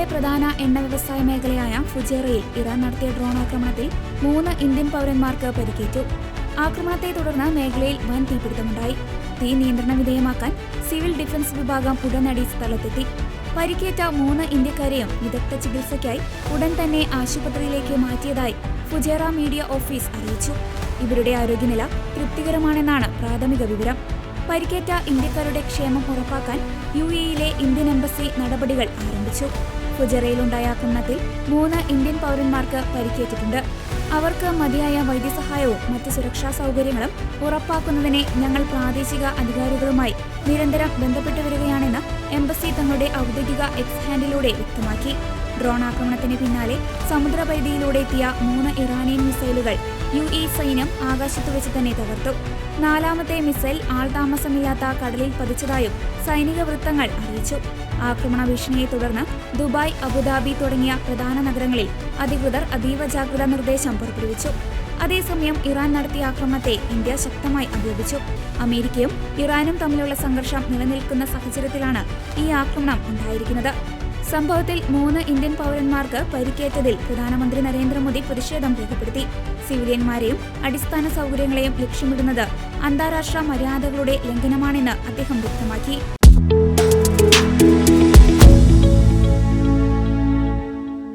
യമനിലെ പ്രധാന എണ്ണ വ്യവസായ മേഖലയായ ഫുജൈറയിൽ ഇറാൻ നടത്തിയ ഡ്രോൺ ആക്രമണത്തിൽ 3 ഇന്ത്യൻ പൗരന്മാർക്ക് പരിക്കേറ്റു. ആക്രമണത്തെ തുടർന്ന് മേഖലയിൽ വൻ തീപിടുത്തമുണ്ടായി. തീ നിയന്ത്രണ വിധേയമാക്കാൻ സിവിൽ ഡിഫൻസ് വിഭാഗം ഉടനടി സ്ഥലത്തെത്തി. പരിക്കേറ്റ 3 ഇന്ത്യക്കാരെയും വിദഗ്ധ ചികിത്സയ്ക്കായി ഉടൻ തന്നെ ആശുപത്രിയിലേക്ക് മാറ്റിയതായി ഫുജൈറ മീഡിയ ഓഫീസ് അറിയിച്ചു. ഇവരുടെ ആരോഗ്യനില തൃപ്തികരമാണെന്നാണ് പ്രാഥമിക വിവരം. പരിക്കേറ്റ ഇന്ത്യക്കാരുടെ ക്ഷേമം ഉറപ്പാക്കാൻ UAE-യിലെ ഇന്ത്യൻ എംബസി നടപടികൾ ആരംഭിച്ചു. ഫുജൈറയിലുണ്ടായ ആക്രമണത്തിൽ 3 ഇന്ത്യൻ പൗരന്മാർക്ക് പരിക്കേറ്റിട്ടുണ്ട്. അവർക്ക് മതിയായ വൈദ്യസഹായവും മറ്റ് സുരക്ഷാ സൗകര്യങ്ങളും ഉറപ്പാക്കുന്നതിന് ഞങ്ങൾ പ്രാദേശിക അധികാരികളുമായി നിരന്തരം ബന്ധപ്പെട്ടു വരികയാണെന്ന് എംബസി തങ്ങളുടെ ഔദ്യോഗിക എക്സ് ഹാൻഡിലൂടെ വ്യക്തമാക്കി. ഡ്രോൺ ആക്രമണത്തിന് പിന്നാലെ സമുദ്രപരിധിയിലൂടെ എത്തിയ 3 ഇറാനിയൻ മിസൈലുകൾ UAE സൈന്യം ആകാശത്തു വെച്ച് തന്നെ തകർത്തു. 4ാമത്തെ മിസൈൽ ആൾതാമസമില്ലാത്ത കടലിൽ പതിച്ചതായും സൈനിക വൃത്തങ്ങൾ അറിയിച്ചു. ആക്രമണ ഭീഷണിയെ തുടർന്ന് ദുബായ്, അബുദാബി തുടങ്ങിയ പ്രധാന നഗരങ്ങളിൽ അധികൃതർ അതീവ ജാഗ്രതാ നിർദ്ദേശം പുറപ്പെടുവിച്ചു. അതേസമയം ഇറാൻ നടത്തിയ ആക്രമണത്തെ ഇന്ത്യ ശക്തമായി അപലപിച്ചു. അമേരിക്കയും ഇറാനും തമ്മിലുള്ള സംഘർഷം നിലനിൽക്കുന്ന സാഹചര്യത്തിലാണ് ഈ ആക്രമണം ഉണ്ടായിരിക്കുന്നത്. സംഭവത്തിൽ 3 ഇന്ത്യൻ പൗരന്മാർക്ക് പരിക്കേറ്റതിൽ പ്രധാനമന്ത്രി നരേന്ദ്രമോദി പ്രതിഷേധം രേഖപ്പെടുത്തി. സിവിലിയന്മാരെയും അടിസ്ഥാന സൗകര്യങ്ങളെയും ലക്ഷ്യമിടുന്നത് അന്താരാഷ്ട്ര മര്യാദകളുടെ ലംഘനമാണെന്ന് അദ്ദേഹം വ്യക്തമാക്കി.